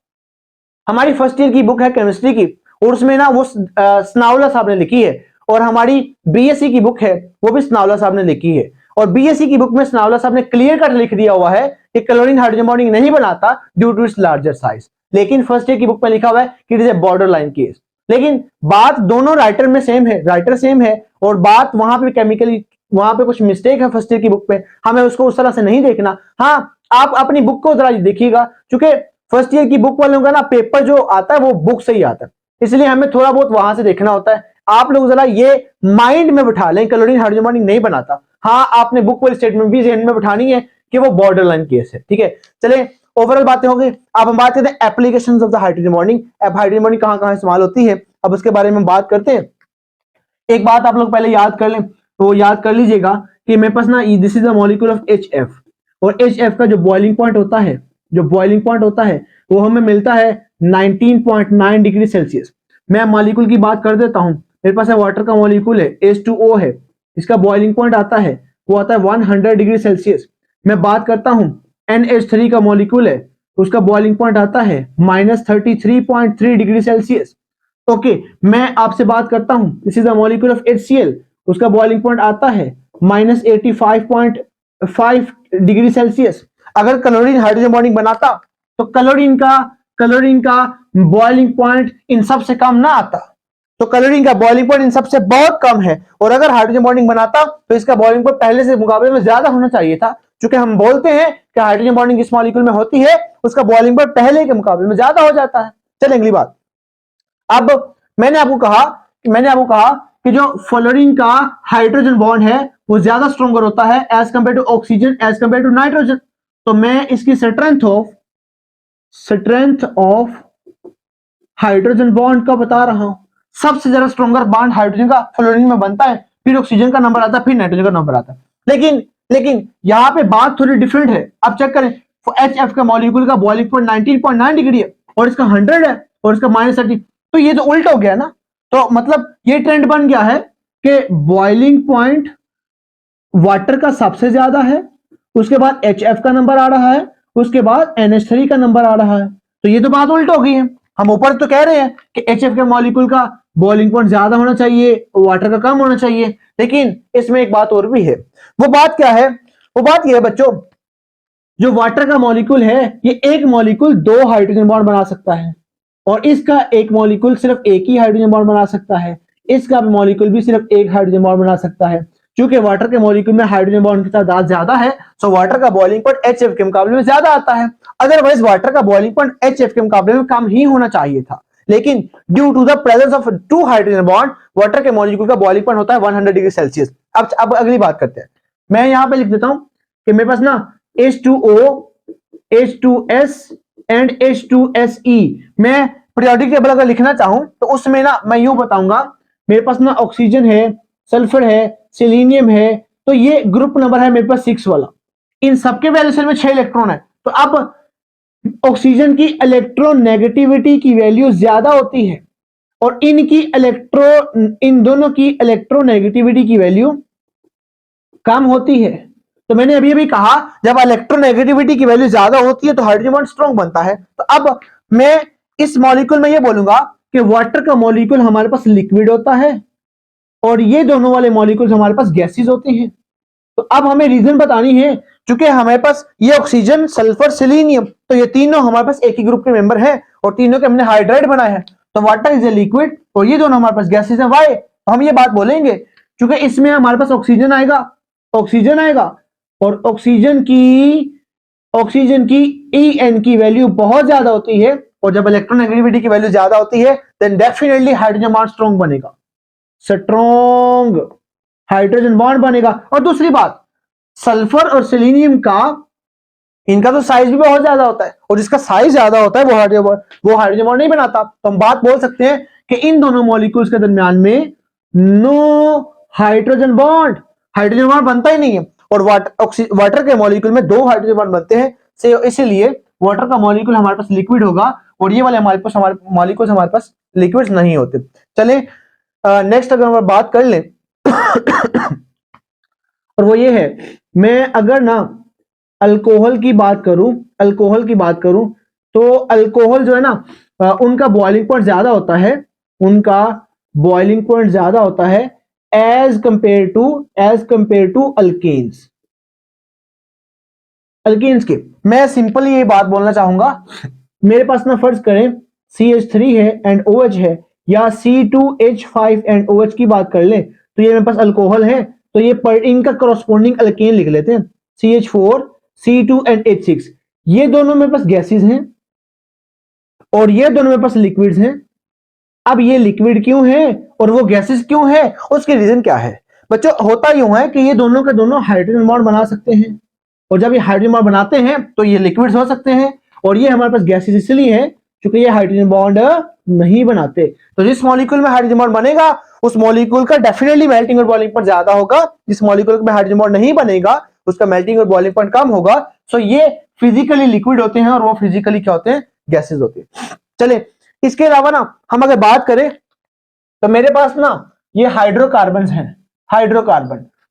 हमारी फर्स्ट ईयर की बुक है केमिस्ट्री की, और उसमें ना वो स्नावला साहब ने लिखी है, और हमारी बीएससी की बुक है वो भी स्नावला साहब ने लिखी है, और बीएससी की बुक में स्नावला साहब ने क्लियर कट लिख दिया हुआ है कि क्लोरीन हाइड्रोजन बॉन्डिंग नहीं बनाता due to its larger size, लेकिन फर्स्ट ईयर की बुक में लिखा हुआ है कि it is a border line case. लेकिन बात दोनों राइटर में सेम है, राइटर सेम है, और बात वहां पे केमिकली वहां पे कुछ मिस्टेक है फर्स्ट ईयर की बुक में, हमें उसको उस तरह से नहीं देखना। हाँ, आप अपनी बुक को जरा देखिएगा, क्योंकि फर्स्ट ईयर की बुक वालों का ना पेपर जो आता है वो बुक से ही आता है, इसलिए हमें थोड़ा बहुत वहां से देखना होता है। आप लोग जरा ये माइंड में बिठा लें क्लोरीन हाइड्रोजन बॉन्डिंग नहीं बनाता। हाँ, आपने बुक वाली स्टेटमेंट भी ध्यान में बिठानी है कि वो बॉर्डर लाइन केस है, ठीक है। चले ओवरऑल बातें हो गई, अब हम बात करते हैं applications of the hydrogen bonding. अब हाइड्रोजन बॉन्डिंग कहां-कहां इस्तेमाल होती है, अब उसके बारे में बात करते हैं। एक बात आप लोग पहले याद कर लें, तो याद कर लीजिएगा कि मेरे पास ना this is the molecule of HF, और HF का जो बॉइलिंग पॉइंट होता है वो हमें मिलता है 19.9 डिग्री सेल्सियस। मैं मॉलिक्यूल की बात कर देता हूं, मेरे पास है वाटर का मॉलिक्यूल है, H2O है, इसका बॉइलिंग पॉइंट आता है वो आता है 100 डिग्री सेल्सियस। मैं बात करता हूं NH3 का मॉलिक्यूल है, उसका बॉइलिंग पॉइंट आता है -33.3 डिग्री सेल्सियस। ओके, मैं आपसे बात करता हूं this is the molecule of HCl, उसका बॉइलिंग पॉइंट आता है -85.5 डिग्री सेल्सियस। अगर क्लोरीन हाइड्रोजन बॉन्डिंग बनाता तो क्लोरीन का बॉइलिंग पॉइंट इन सब से कम ना आता, तो क्लोरीन का बॉइलिंग पॉइंट इन सबसे बहुत कम है, और अगर हाइड्रोजन बॉन्डिंग बनाता तो इसका बॉइलिंग पॉइंट पहले से मुकाबले में ज्यादा होना चाहिए था, क्योंकि हम बोलते हैं कि हाइड्रोजन बॉन्डिंग जिस मॉलिक्यूल में होती है उसका बॉइलिंग पॉइंट पहले के मुकाबले में ज्यादा हो जाता है। चलिए अगली बात, अब मैंने आपको कहा कि जो फ्लोरीन का हाइड्रोजन बॉन्ड है वो ज्यादा स्ट्रॉन्गर होता है as compare to oxygen, as compare to nitrogen. तो मैं इसकी स्ट्रेंथ ऑफ हाइड्रोजन बॉन्ड का बता रहा हूं। सबसे ज्यादा स्ट्रॉन्गर बॉन्ड हाइड्रोजन का फ्लोरीन में बनता है, फिर ऑक्सीजन का नंबर आता है, फिर नाइट्रोजन का नंबर आता है। लेकिन यहां पे बात थोड़ी डिफरेंट है। अब चेक करें, HF का मॉलिक्यूल का बॉइलिंग पॉइंट 19.9 डिग्री है और इसका 100 है और इसका -30, तो ये तो उल्टा हो गया ना। तो मतलब ये ट्रेंड बन गया है कि बॉइलिंग पॉइंट वाटर का सबसे ज्यादा है उसके बाद HF का नंबर आ रहा है, उसके बाद NH3 का नंबर आ रहा है। तो ये तो बात उल्ट हो गई है। हम ऊपर तो कह रहे हैं कि HF के मॉलिक्यूल का बॉइलिंग पॉइंट ज्यादा होना चाहिए, वाटर का कम होना चाहिए, लेकिन इसमें एक बात और भी है। वो बात क्या है? वो बात ये है बच्चों, जो वाटर का मॉलिक्यूल है ये एक मॉलिक्यूल 2 हाइड्रोजन बॉन्ड बना सकता है, और इसका एक मॉलिक्यूल सिर्फ एक ही हाइड्रोजन बॉन्ड बना सकता है, इसका मॉलिक्यूल भी सिर्फ एक हाइड्रोजन बॉन्ड बना सकता है। क्योंकि वाटर के मॉलिक्यूल में हाइड्रोजन बॉन्ड की तादाद ज्यादा है, सो वाटर का बॉइलिंग पॉइंट HF के मुकाबले में ज्यादा आता है। अदरवाइज वाटर का बॉइलिंग पॉइंट HF के मुकाबले में कम ही होना चाहिए था, लेकिन due to the presence of 2 hydrogen bond water के मॉलिक्यूल का बॉइलिंग पॉइंट होता है 100 डिग्री सेल्सियस। अब अगली बात करते हैं। मैं यहां पे लिख देता हूं कि मेरे पास ना H2O, H2S एंड H2SE। मैं पीरियोडिक टेबल अगर लिखना चाहूं तो उसमें ना मैं यूं बताऊंगा, मेरे पास ना ऑक्सीजन है, सल्फर है, सेलेनियम है, तो ये ग्रुप नंबर है मेरे पास 6 वाला। इन सबके वैल्यूशन में 6 इलेक्ट्रॉन है। तो अब ऑक्सीजन की इलेक्ट्रोनेगेटिविटी की वैल्यू ज्यादा होती है और इन दोनों की इलेक्ट्रोनेगेटिविटी की वैल्यू कम होती है। तो मैंने अभी अभी कहा जब इलेक्ट्रोनेगेटिविटी की वैल्यू ज्यादा होती है तो हाइड्रोजन बॉन्ड स्ट्रॉन्ग बनता है। तो अब मैं इस मॉलिक्यूल में ये बोलूंगा कि वाटर का मॉलिक्यूल हमारे पास लिक्विड होता है और ये दोनों वाले मॉलिक्यूल्स हमारे पास गैसेस होते हैं। तो अब हमें रीजन बतानी है, क्योंकि हमारे पास ये ऑक्सीजन, सल्फर, सेलेनियम, तो ये तीनों हमारे पास एक ही ग्रुप के मेंबर हैं और तीनों के हमने हाइड्राइड बनाए हैं। तो वाटर इज ए लिक्विड और ये दोनों हमारे पास गैसेस हैं। वाई? तो हम ये बात बोलेंगे क्योंकि इसमें हमारे पास ऑक्सीजन आएगा और ऑक्सीजन की En की वैल्यू बहुत ज्यादा होती है, और जब इलेक्ट्रोनेगेटिविटी की वैल्यू ज्यादा होती है then definitely hydrogen bond strong बनेगा, स्ट्रॉन्ग हाइड्रोजन बॉन्ड बनेगा। और दूसरी बात, सल्फर और सेलेनियम का इनका तो साइज भी बहुत ज्यादा होता है, और जिसका साइज ज्यादा होता है वो हाइड्रोजन बॉन्ड नहीं बनाता। तो हम बात बोल सकते हैं कि इन दोनों मॉलिक्यूल्स के दरमियान में नो हाइड्रोजन बॉन्ड बनता ही नहीं है। और वाटर के मॉलिक्यूल में 2 हाइड्रोजन बॉन्ड बनते हैं, से इसीलिए वाटर का मॉलिक्यूल हमारे पास लिक्विड होगा और ये वाले हमारे मॉलिक्यूल्स हमारे पास लिक्विड्स नहीं होते। चले नेक्स्ट अगर हम बात कर लें और वो ये है, मैं अगर ना अल्कोहल की बात करूं तो अल्कोहल जो है ना उनका बॉइलिंग पॉइंट ज्यादा होता है एज कंपेयर टू अल्केन्स के। मैं सिंपली ये बात बोलना चाहूंगा, मेरे पास ना फर्ज करें CH3 है एंड OH है, या C2H5 एंड OH की बात कर ले, तो ये मेरे पास अल्कोहल है, तो ये इनका करस्पॉन्डिंग अल्केन लिख लेते हैं, CH4, C2 एंड H6। ये दोनों मेरे पास गैसेस हैं और ये दोनों मेरे पास लिक्विड्स हैं। अब ये लिक्विड क्यों है और वो गैसेस क्यों है, उसके रीजन क्या है बच्चों? होता यूं है कि ये दोनों के दोनों हाइड्रोजन बॉन्ड बना सकते हैं, और जब ये हाइड्रोजन बॉन्ड बनाते हैं तो ये लिक्विड्स हो सकते हैं, और ये हमारे पास गैसेस इसलिए है क्योंकि ये हाइड्रोजन बॉन्ड नहीं बनाते। तो जिस मॉलिक्यूल में हाइड्रोजन बॉन्ड बनेगा उस मॉलिक्यूल का डेफिनेटली मेल्टिंग और बॉइलिंग पॉइंट ज्यादा होगा, जिस मॉलिक्यूल में हाइड्रोजन बॉन्ड नहीं बनेगा उसका मेल्टिंग और बॉइलिंग पॉइंट कम होगा। सो ये फिजिकली लिक्विड होते हैं और वो फिजिकली क्या होते हैं? गैसेस होते हैं। चले इसके अलावा ना हम अगर बात करें तो मेरे पास ना ये हाइड्रोकार्बन हैं,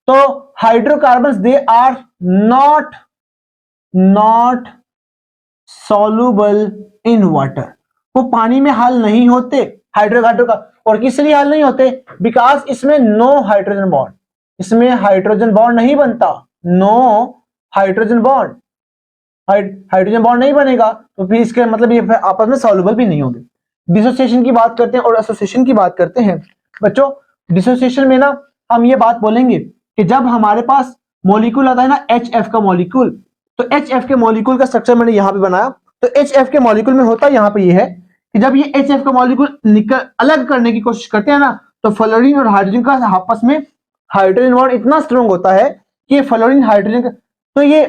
तो hydrocarbon they are not soluble in water, वो पानी में हल नहीं होते हाइड्रोका। और किस लिए हल नहीं होते? बिकॉज इसमें नो हाइड्रोजन बॉन्ड, इसमें हाइड्रोजन बॉन्ड नहीं बनता, नो हाइड्रोजन बॉन्ड नहीं बनेगा, तो फिर इसके मतलब ये आपस में सॉल्युबल भी नहीं होंगे। डिसोसिएशन की बात करते हैं और एसोसिएशन की बात करते हैं। बच्चों डिसोसिएशन में ना हम ये बात बोलेंगे कि जब हमारे पास मॉलिक्यूल आता है ना HF का मॉलिक्यूल, तो HF के मॉलिक्यूल का स्ट्रक्चर मैंने यहां पे बनाया। तो HF के मॉलिक्यूल में होता यहां पे ये है कि जब ये HF का मॉलिक्यूल निकल अलग करने की कोशिश करते हैं ना, तो फ्लोरीन और हाइड्रोजन का आपस में हाइड्रोजन बॉन्ड इतना स्ट्रॉन्ग होता है कि फ्लोरीन हाइड्रोजन का, तो ये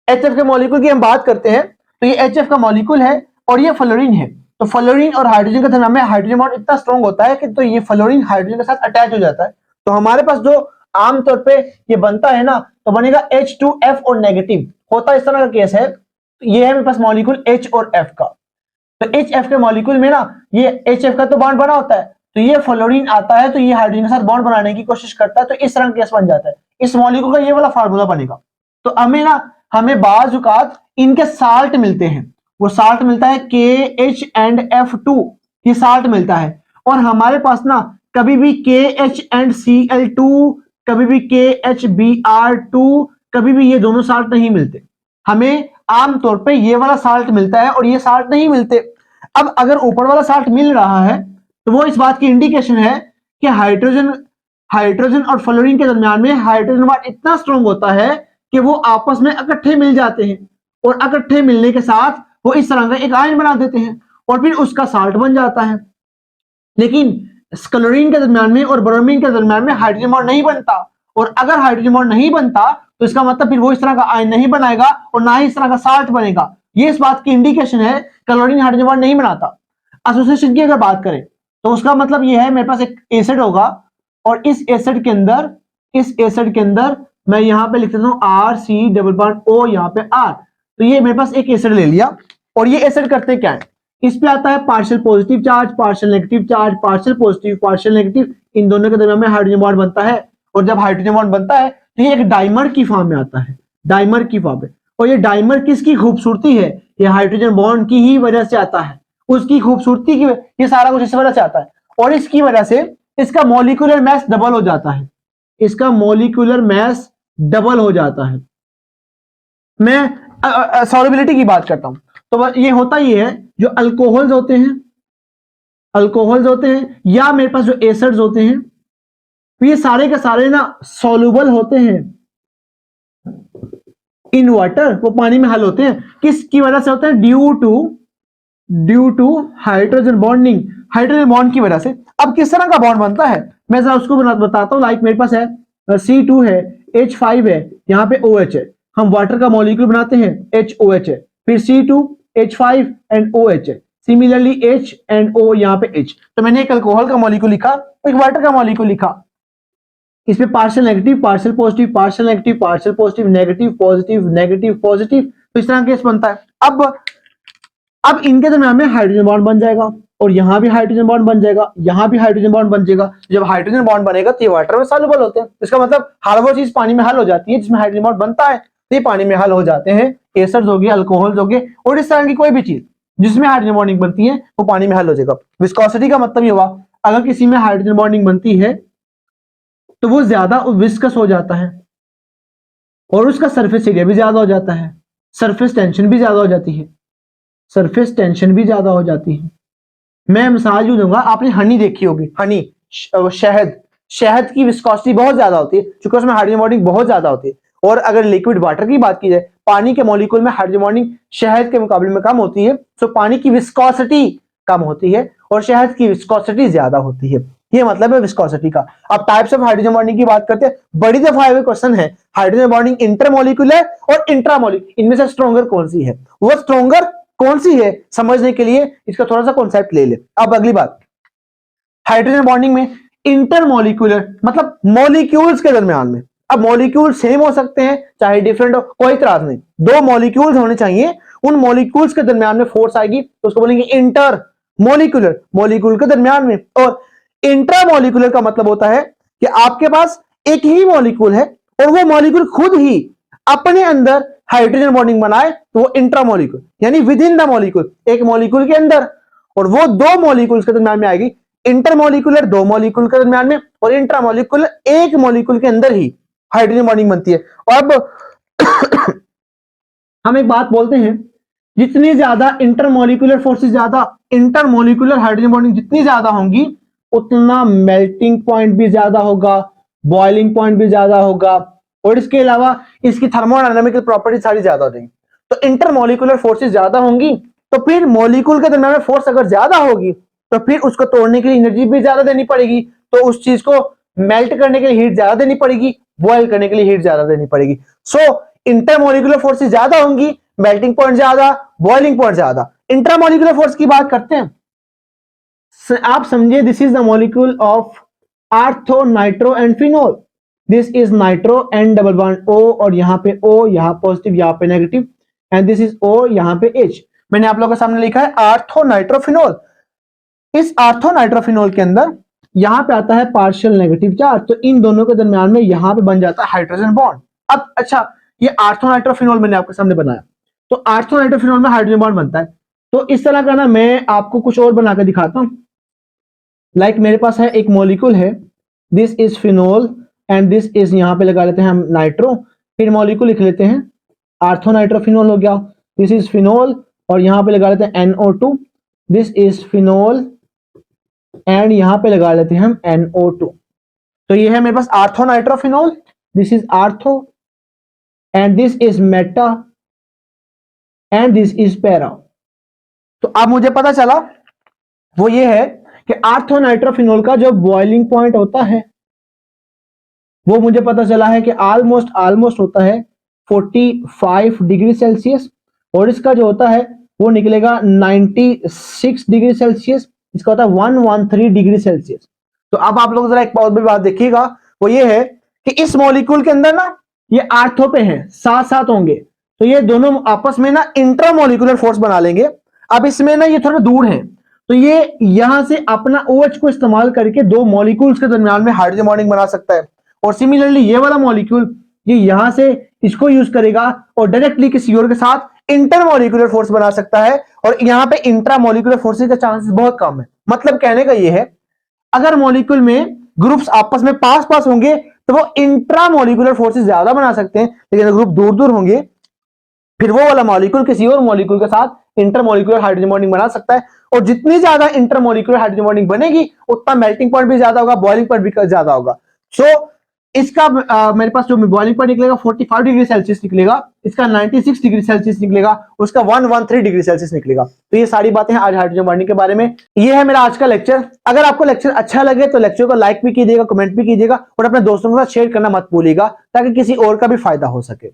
HF के मॉलिक्यूल की हम बात करते हैं, तो ये HF का मॉलिक्यूल है और ये फ्लोरीन है। तो फ्लोरीन और हाइड्रोजन के दरमियान में हाइड्रोजन बॉन्ड इतना स्ट्रॉन्ग होता है कि तो ये फ्लोरीन हाइड्रोजन के साथ अटैच हो जाता है। तो हमारे पास जो आमतौर पे ये बनता है ना, तो बनेगा H2F और नेगेटिव होता है, इस तरह का केस है। ये है मेरे पास मॉलिक्यूल H और F का। तो HF के मॉलिक्यूल में ना ये HF का तो बॉन्ड बना होता है, तो ये फ्लोरीन आता है तो ये हाइड्रोजन के साथ बॉन्ड बनाने की कोशिश करता है, तो इस तरह का केस बन जाता है। इस मॉलिक्यूल का ये वाला फार्मूला बनेगा। तो हमें बाज औकात इनके साल्ट मिलते हैं, वो साल्ट मिलता है KH&F2, ये साल्ट मिलता है। और हमारे पास ना कभी भी KH&Cl2, कभी भी KHBr2, कभी भी ये दोनों साल्ट नहीं मिलते। हमें आमतौर पे ये वाला साल्ट मिलता है और ये साल्ट नहीं मिलते। अब अगर ऊपर वाला साल्ट मिल रहा है तो वो इस बात की इंडिकेशन है कि हाइड्रोजन और फ्लोरीन के दरमियान में हाइड्रोजन बॉन्ड इतना स्ट्रॉन्ग होता है कि वो आपस में इकट्ठे मिल जाते हैं, और इकट्ठे मिलने के साथ वो इस तरह का एक आयन बना देते हैं और फिर उसका साल्ट बन जाता है। लेकिन क्लोरीन के दरमियान में और ब्रोमीन के दरमियान में हाइड्रोजन बॉन्ड नहीं बनता, और अगर हाइड्रोजन बॉन्ड नहीं बनता तो इसका मतलब फिर वो इस तरह का आयन नहीं बनाएगा और ना ही इस तरह का साल्ट बनेगा। ये इस बात की इंडिकेशन है क्लोरीन हाइड्रोजन बॉन्ड नहीं बनाता। एसोसिएशन की अगर बात करें तो उसका मतलब ये है मेरे पास एक एसिड होगा, और इस एसिड के अंदर मैं यहां पे लिख देता हूं RC⸻O, यहां पे R। तो ये मेरे पास एक एसिड ले लिया, और ये एसिड करते क्या है, इस पे आता है partial positive charge, partial negative charge, partial positive, partial negative, इन दोनों के दरमियान में हाइड्रोजन बॉन्ड बनता है। और जब हाइड्रोजन बॉन्ड बनता है तो ये एक डाइमर की फॉर्म में आता है, डाइमर की फॉर्म में। और ये डाइमर किसकी खूबसूरती है, ये हाइड्रोजन बॉन्ड की ही वजह से आता है, उसकी खूबसूरती की, ये सारा कुछ इस वजह से आता है। और इसकी वजह से इसका मॉलिक्यूलर मास डबल हो जाता है, इसका मॉलिक्यूलर मास डबल हो जाता है। मैं सॉल्युबिलिटी की बात करता हूं तो ये होता ही है, जो अल्कोहल्स होते हैं या मेरे पास जो एसिड्स होते हैं, तो ये सारे के सारे ना सॉल्युबल होते हैं इन वाटर, वो पानी में हल होते हैं। किसकी वजह से होते हैं, due to hydrogen bonding, hydrogen bond की वजह से। अब किस तरह का बॉन्ड बनता है मैं जरा उसको बताता हूं। लाइक मेरे पास है C2 है, H5 है, यहाँ पे OH है, हम वाटर का मॉलिक्यूल बनाते हैं HOH है, फिर C2 H5 एंड OH है, सिमिलरली H एंड O, यहाँ पे H। तो मैंने एक अल्कोहल का मॉलिक्यूल लिखा, एक वाटर का मॉलिक्यूल लिखा, इसमें partial negative, partial positive, partial negative, partial positive, negative positive, negative positive, तो इस तरह केस बनता है। अब इनके दरमियान में हाइड्रोजन बॉन्ड बन जाएगा, और यहां भी हाइड्रोजन बॉन्ड बन जाएगा, यहां भी हाइड्रोजन बॉन्ड बन जाएगा। जब हाइड्रोजन बॉन्ड बनेगा तो ये वाटर में सॉल्युबल होते हैं, इसका मतलब हर वो चीज पानी में हल हो जाती है जिसमें हाइड्रोजन बॉन्ड बनता है, तो ये पानी में हल हो जाते हैं। एसिड्स हो गए, अल्कोहल्स हो गए, और इस तरह की कोई भी चीज जिसमें हाइड्रोजन बॉन्डिंग बनती है वो पानी में हल हो जाएगा। विस्कोसिटी का मतलब ये हुआ, अगर किसी में हाइड्रोजन बॉन्डिंग बनती है तो वो ज्यादा विस्कस हो जाता है, और उसका सरफेस एरिया भी ज्यादा हो जाता है, सरफेस टेंशन भी ज्यादा हो जाती है, सरफेस टेंशन भी ज्यादा हो जाती है। मैं मिसाल यूं दूंगा, आपने हनी देखी होगी, हनी शहद की विस्कोसिटी बहुत ज्यादा होती है क्योंकि उसमें हाइड्रोजन बॉन्डिंग बहुत ज्यादा होती है। और अगर लिक्विड वाटर की बात की जाए, पानी के मॉलिक्यूल में हाइड्रोजन बॉन्डिंग शहद के मुकाबले में कम होती है, तो पानी की विस्कोसिटी कम होती है और शहद की विस्कोसिटी ज्यादा होती है। ये मतलब है विस्कोसिटी का। अब टाइप्स ऑफ हाइड्रोजन बॉन्डिंग की बात करते हैं, बड़ी दफा ये क्वेश्चन है, हाइड्रोजन बॉन्डिंग इंटरमॉलिक्यूलर और इंट्रामॉलिक्यूलर, इनमें से स्ट्रॉन्गर कौन सी है, वो स्ट्रॉन्गर कौन सी है समझने के लिए इसका थोड़ा सा कॉन्सेप्ट ले ले। अब अगली बात, हाइड्रोजन बॉन्डिंग में इंटरमॉलिक्यूलर मतलब मॉलिक्यूल्स के दरमियान में। अब मॉलिक्यूल सेम हो सकते हैं चाहे डिफरेंट हो, कोई इतराज नहीं, दो मॉलिक्यूल्स होने चाहिए, उन मॉलिक्यूल्स के दरमियान में फोर्स आएगी तो उसको बोलेंगे इंटर मॉलिक्यूलर, मॉलिक्यूल के दरमियान में। और इंट्रामॉलिक्यूलर का मतलब होता है कि आपके पास एक ही मॉलिक्यूल है और वो मॉलिक्यूल खुद ही अपने अंदर हाइड्रोजन बॉन्डिंग बनाए तो वो इंट्रामॉलिक्यूल, यानी विद इन द मॉलिक्यूल, एक मॉलिक्यूल के अंदर, और वो दो मॉलिक्यूल्स के दरमियान में आएगी। इंटरमॉलिक्यूलर दो मॉलिक्यूल के दरमियान में, और इंट्रामॉलिक्यूलर एक मॉलिक्यूल के अंदर ही हाइड्रोजन बॉन्डिंग बनती है। और अब हम एक बात बोलते हैं, जितनी ज्यादा इंटरमॉलिक्यूलर फोर्सेस ज्यादा, इंटरमॉलिक्यूलर हाइड्रोजन बॉन्डिंग जितनी ज्यादा होंगी उतना मेल्टिंग पॉइंट भी ज्यादा होगा, बॉइलिंग पॉइंट भी ज्यादा होगा, और इसके अलावा इसकी थर्मोडायनामिकल प्रॉपर्टी सारी ज्यादा हो जाएंगी। तो इंटरमॉलिक्यूलर फोर्सेस ज्यादा होंगी तो फिर मॉलिक्यूल के दरमियान में फोर्स अगर ज्यादा होगी तो फिर उसको तोड़ने के लिए एनर्जी भी ज्यादा देनी पड़ेगी, तो उस चीज को मेल्ट करने के लिए हीट ज्यादा देनी पड़ेगी, बॉयल करने के लिए हीट ज्यादा देनी पड़ेगी। सो इंटरमॉलिक्यूलर फोर्सेस ज्यादा होंगी, मेल्टिंग पॉइंट ज्यादा, बॉइलिंग पॉइंट ज्यादा। इंट्रामॉलिक्यूलर फोर्स की बात करते हैं, आप समझिए this is the molecule of ortho, nitro and phenol. This is nitro and double bond O, और यहां पे O, यहां पॉजिटिव, यहां पे negative, and this is O, यहां पे H। मैंने आप लोगों के सामने लिखा है आर्थो नाइट्रोफिनोल। इस आर्थो नाइट्रोफिनोल के अंदर यहाँ पे आता है पार्शियल नेगेटिव चार्ज, तो इन दोनों के दरमियान में यहाँ पे बन जाता है हाइड्रोजन बॉन्ड। अब अच्छा, ये आर्थोनाइट्रोफिनॉल मैंने आपके सामने बनाया, तो आर्थोनाइट्रोफिनॉल में हाइड्रोजन बॉन्ड बनता है। तो इस तरह का ना मैं आपको कुछ और बना के दिखाता हूं। लाइक मेरे पास है एक मॉलिक्यूल है, this is phenol and this is, यहां पे लगा लेते हैं हम नाइट्रो, फिर मॉलिक्यूल लिख लेते हैं आर्थोनाइट्रोफिनोल हो गया, दिस इज फिनोल, और यहां पे लगा लेते हैं NO2, this is phenol and यहां पे लगा लेते हैं हम NO2। तो ये है मेरे पास orthonitrophenol, this is ortho and this is meta and this is para. तो अब मुझे पता चला वो ये है कि आर्थोनाइट्रोफिनोल का जो बॉइलिंग पॉइंट होता है वो मुझे पता चला है कि ऑलमोस्ट होता है 45 डिग्री सेल्सियस, और इसका जो होता है वो निकलेगा 96 डिग्री सेल्सियस, इसका होता है 113 डिग्री सेल्सियस। तो अब आप लोग जरा एक बहुत बड़ी बात देखिएगा, वो ये है कि इस मॉलिक्यूल के अंदर ना ये आर्थो पे हैं, साथ साथ होंगे, तो ये दोनों आपस में ना इंट्रामोलिकुलर फोर्स बना लेंगे। अब इसमें ना ये थोड़ा दूर है, तो ये यहां से अपना OH को इस्तेमाल करके दो मॉलिक्यूल्स के दरमियान में हाइड्रोजन बॉन्डिंग बना सकता है। और सिमिलरली ये वाला मॉलिक्यूल ये यहां से इसको यूज करेगा और डायरेक्टली किसी और के साथ इंटरमोलिकुलर फोर्स बना सकता है, और यहां पे इंट्रामोलिकुलर फोर्सेस का चांसेस बहुत कम है। मतलब कहने का ये है, अगर मॉलिक्यूल में ग्रुप्स आपस में पास पास होंगे तो वो इंट्रामोलिकुलर फोर्सेस ज्यादा बना सकते हैं, लेकिन अगर ग्रुप दूर दूर होंगे फिर वो वाला मॉलिक्यूल किसी और मॉलिक्यूल के साथ इंटरमोलिकुलर हाइड्रोजन बॉन्डिंग बना सकता है। और जितनी ज्यादा इंटरमोलिकुलर हाइड्रोजन बॉन्डिंग बनेगी उतना मेल्टिंग पॉइंट भी ज्यादा होगा, बॉइलिंग पॉइंट भी ज्यादा होगा। सो इसका मेरे पास जो बॉइलिंग पॉइंट निकलेगा 45 डिग्री सेल्सियस निकलेगा, इसका 96 डिग्री सेल्सियस निकलेगा, उसका 113 डिग्री सेल्सियस निकलेगा। तो ये सारी बातें हैं आज हाइड्रोजन बॉन्डिंग के बारे में। ये है मेरा आज का लेक्चर। अगर आपको लेक्चर अच्छा लगे तो लेक्चर को लाइक भी कीजिएगा, कमेंट भी कीजिएगा, और अपने दोस्तों के साथ शेयर करना मत भूलिएगा ताकि किसी और का भी फायदा हो सके।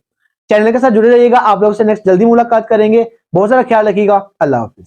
चैनल के साथ जुड़े रहिएगा, आप लोगों से नेक्स्ट जल्दी मुलाकात करेंगे। बहुत सारा ख्याल रखिएगा। अल्लाह हाफिज।